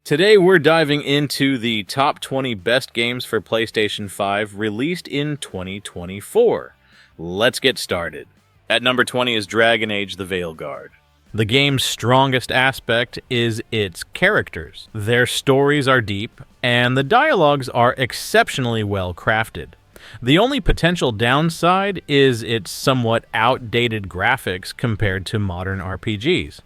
Today we're diving into the top 20 best games for PlayStation 5 released in 2024. Let's get started. At number 20 is Dragon Age: The Veilguard. The game's strongest aspect is its characters. Their stories are deep, and the dialogues are exceptionally well crafted. The only potential downside is its somewhat outdated graphics compared to modern RPGs.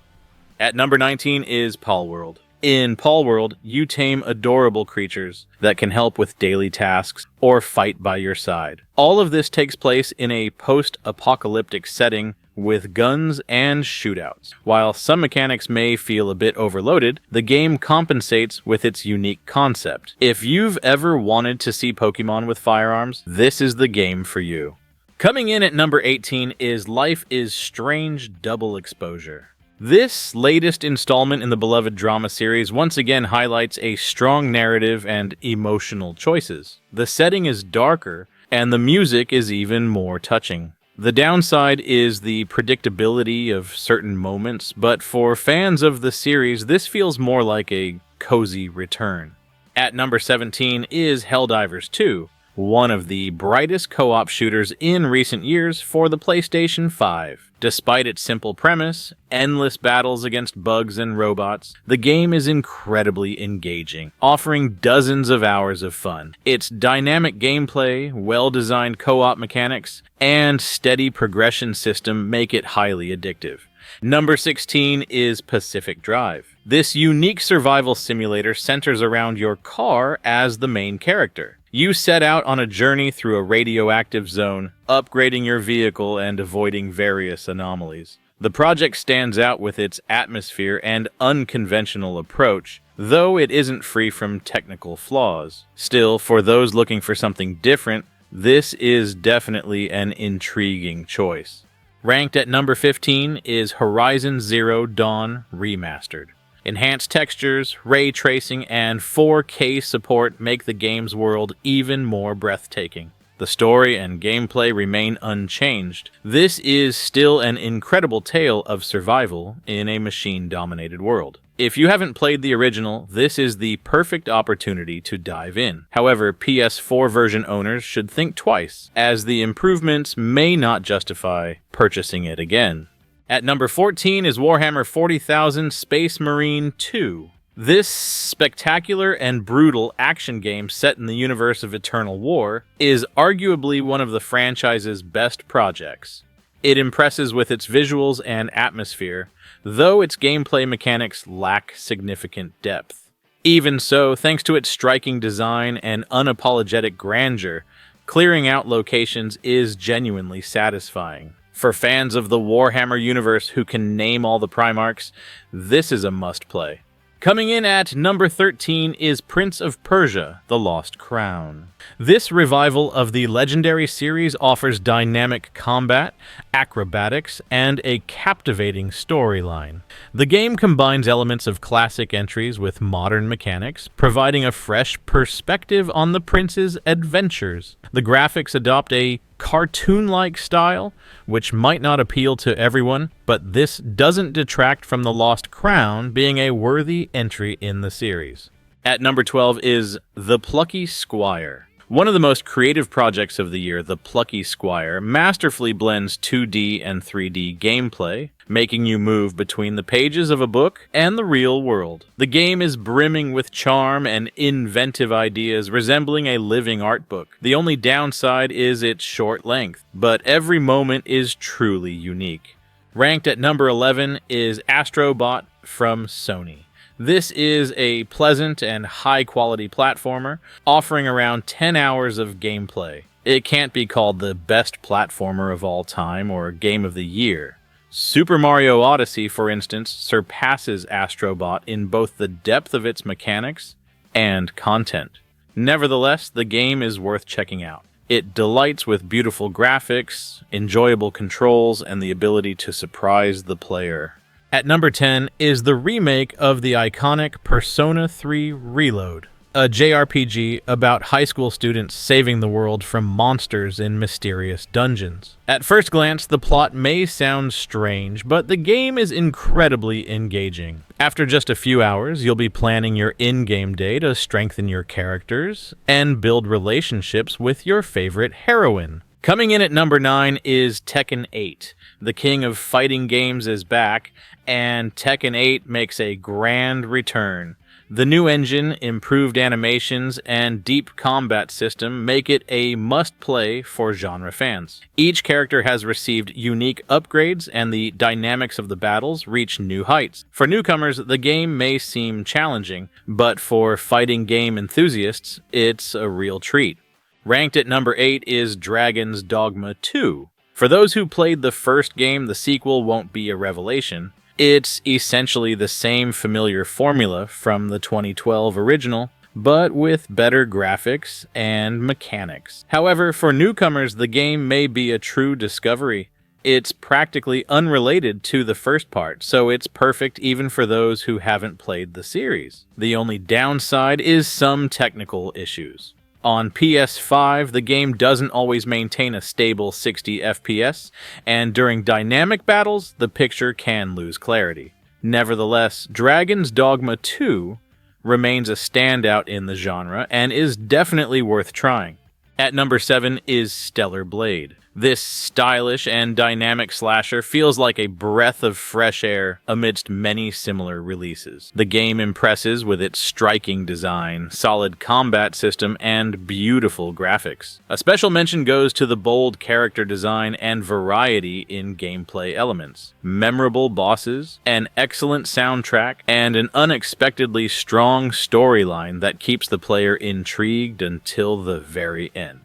At number 19 is Palworld. In Palworld, you tame adorable creatures that can help with daily tasks or fight by your side. All of this takes place in a post-apocalyptic setting with guns and shootouts. While some mechanics may feel a bit overloaded, the game compensates with its unique concept. If you've ever wanted to see Pokemon with firearms, this is the game for you. Coming in at number 18 is Life is Strange Double Exposure. This latest installment in the beloved drama series once again highlights a strong narrative and emotional choices. The setting is darker, and the music is even more touching. The downside is the predictability of certain moments, but for fans of the series, this feels more like a cozy return. At number 17 is Helldivers 2, one of the brightest co-op shooters in recent years for the PlayStation 5. Despite its simple premise, endless battles against bugs and robots, the game is incredibly engaging, offering dozens of hours of fun. Its dynamic gameplay, well-designed co-op mechanics, and steady progression system make it highly addictive. Number 16 is Pacific Drive. This unique survival simulator centers around your car as the main character. You set out on a journey through a radioactive zone, upgrading your vehicle and avoiding various anomalies. The project stands out with its atmosphere and unconventional approach, though it isn't free from technical flaws. Still, for those looking for something different, this is definitely an intriguing choice. Ranked at number 15 is Horizon Zero Dawn Remastered. Enhanced textures, ray tracing, and 4K support make the game's world even more breathtaking. The story and gameplay remain unchanged. This is still an incredible tale of survival in a machine-dominated world. If you haven't played the original, this is the perfect opportunity to dive in. However, PS4 version owners should think twice, as the improvements may not justify purchasing it again. At number 14 is Warhammer 40,000 Space Marine 2. This spectacular and brutal action game set in the universe of Eternal War is arguably one of the franchise's best projects. It impresses with its visuals and atmosphere, though its gameplay mechanics lack significant depth. Even so, thanks to its striking design and unapologetic grandeur, clearing out locations is genuinely satisfying. For fans of the Warhammer universe who can name all the Primarchs, this is a must-play. Coming in at number 13 is Prince of Persia: The Lost Crown. This revival of the legendary series offers dynamic combat, acrobatics, and a captivating storyline. The game combines elements of classic entries with modern mechanics, providing a fresh perspective on the prince's adventures. The graphics adopt a cartoon-like style, which might not appeal to everyone, but this doesn't detract from The Lost Crown being a worthy entry in the series. At number 12 is The Plucky Squire. One of the most creative projects of the year, The Plucky Squire, masterfully blends 2D and 3D gameplay, making you move between the pages of a book and the real world. The game is brimming with charm and inventive ideas, resembling a living art book. The only downside is its short length, but every moment is truly unique. Ranked at number 11 is Astro Bot from Sony. This is a pleasant and high-quality platformer, offering around 10 hours of gameplay. It can't be called the best platformer of all time or game of the year. Super Mario Odyssey, for instance, surpasses Astro Bot in both the depth of its mechanics and content. Nevertheless, the game is worth checking out. It delights with beautiful graphics, enjoyable controls, and the ability to surprise the player. At number 10 is the remake of the iconic Persona 3 Reload. a JRPG about high school students saving the world from monsters in mysterious dungeons. At first glance, the plot may sound strange, but the game is incredibly engaging. After just a few hours, you'll be planning your in-game day to strengthen your characters and build relationships with your favorite heroine. Coming in at number 9 is Tekken 8. The king of fighting games is back, and Tekken 8 makes a grand return. The new engine, improved animations, and deep combat system make it a must-play for genre fans. Each character has received unique upgrades, and the dynamics of the battles reach new heights. For newcomers, the game may seem challenging, but for fighting game enthusiasts, it's a real treat. Ranked at number 8 is Dragon's Dogma 2. For those who played the first game, the sequel won't be a revelation. It's essentially the same familiar formula from the 2012 original, but with better graphics and mechanics. However, for newcomers, the game may be a true discovery. It's practically unrelated to the first part, so it's perfect even for those who haven't played the series. The only downside is some technical issues. On PS5, the game doesn't always maintain a stable 60 FPS, and during dynamic battles, the picture can lose clarity. Nevertheless, Dragon's Dogma 2 remains a standout in the genre and is definitely worth trying. At number 7 is Stellar Blade. This stylish and dynamic slasher feels like a breath of fresh air amidst many similar releases. The game impresses with its striking design, solid combat system, and beautiful graphics. A special mention goes to the bold character design and variety in gameplay elements. Memorable bosses, an excellent soundtrack, and an unexpectedly strong storyline that keeps the player intrigued until the very end.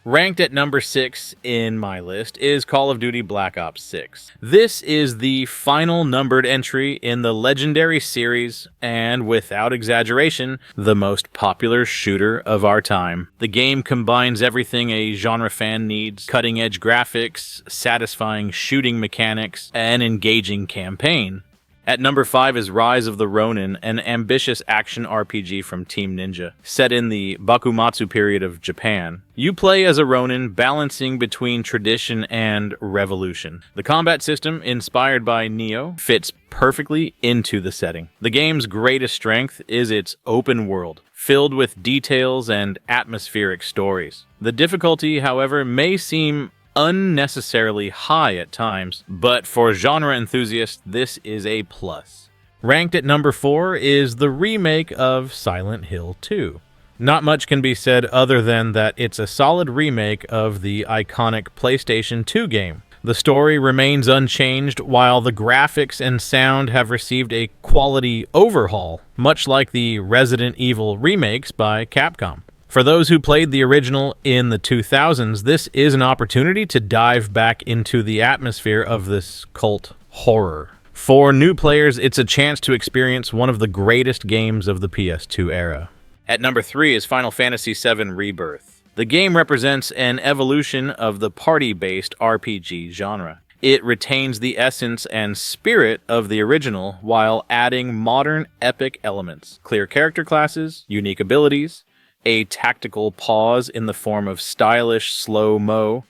Ranked at number 6 in my list is Call of Duty Black Ops 6. This is the final numbered entry in the legendary series, and without exaggeration, the most popular shooter of our time. The game combines everything a genre fan needs: cutting-edge graphics, satisfying shooting mechanics, and engaging campaign. At number 5 is Rise of the Rōnin, an ambitious action RPG from Team Ninja, set in the Bakumatsu period of Japan. You play as a Rōnin, balancing between tradition and revolution. The combat system, inspired by Nioh, fits perfectly into the setting. The game's greatest strength is its open world, filled with details and atmospheric stories. The difficulty, however, may seem unnecessarily high at times, but for genre enthusiasts, this is a plus. Ranked at number 4 is the remake of Silent Hill 2. Not much can be said other than that it's a solid remake of the iconic PlayStation 2 game. The story remains unchanged, while the graphics and sound have received a quality overhaul, much like the Resident Evil remakes by Capcom. For those who played the original in the 2000s, this is an opportunity to dive back into the atmosphere of this cult horror. For new players, it's a chance to experience one of the greatest games of the PS2 era. At number 3 is Final Fantasy VII Rebirth. The game represents an evolution of the party-based RPG genre. It retains the essence and spirit of the original while adding modern epic elements, clear character classes, unique abilities, a tactical pause in the form of stylish slow-mo,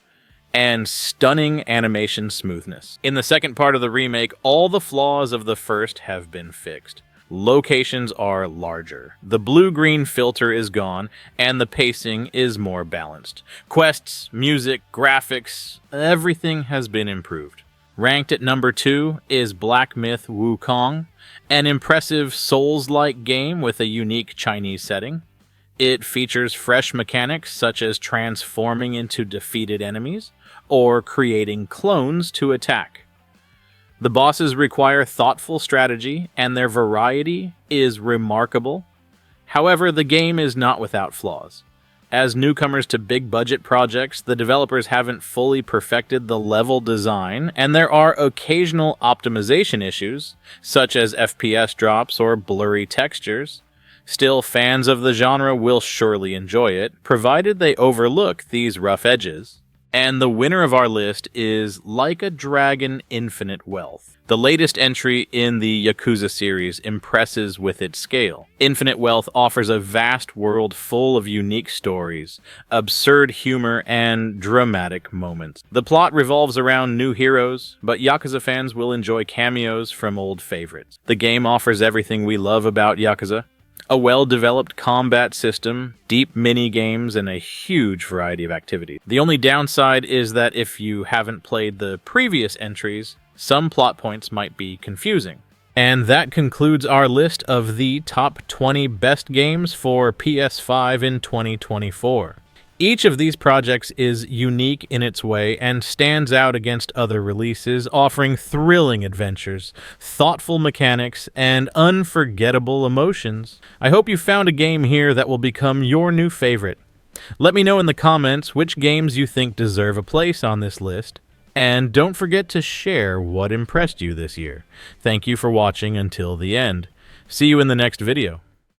and stunning animation smoothness. In the second part of the remake, all the flaws of the first have been fixed. Locations are larger, the blue-green filter is gone, and the pacing is more balanced. Quests, music, graphics, everything has been improved. Ranked at number 2 is Black Myth Wukong, an impressive Souls-like game with a unique Chinese setting. It features fresh mechanics such as transforming into defeated enemies or creating clones to attack. The bosses require thoughtful strategy, and their variety is remarkable. However, the game is not without flaws. As newcomers to big-budget projects, the developers haven't fully perfected the level design, and there are occasional optimization issues, such as FPS drops or blurry textures. Still, fans of the genre will surely enjoy it, provided they overlook these rough edges. And the winner of our list is Like a Dragon Infinite Wealth. The latest entry in the Yakuza series impresses with its scale. Infinite Wealth offers a vast world full of unique stories, absurd humor, and dramatic moments. The plot revolves around new heroes, but Yakuza fans will enjoy cameos from old favorites. The game offers everything we love about Yakuza: a well-developed combat system, deep mini-games, and a huge variety of activities. The only downside is that if you haven't played the previous entries, some plot points might be confusing. And that concludes our list of the top 20 best games for PS5 in 2024. Each of these projects is unique in its way and stands out against other releases, offering thrilling adventures, thoughtful mechanics, and unforgettable emotions. I hope you found a game here that will become your new favorite. Let me know in the comments which games you think deserve a place on this list, and don't forget to share what impressed you this year. Thank you for watching until the end. See you in the next video.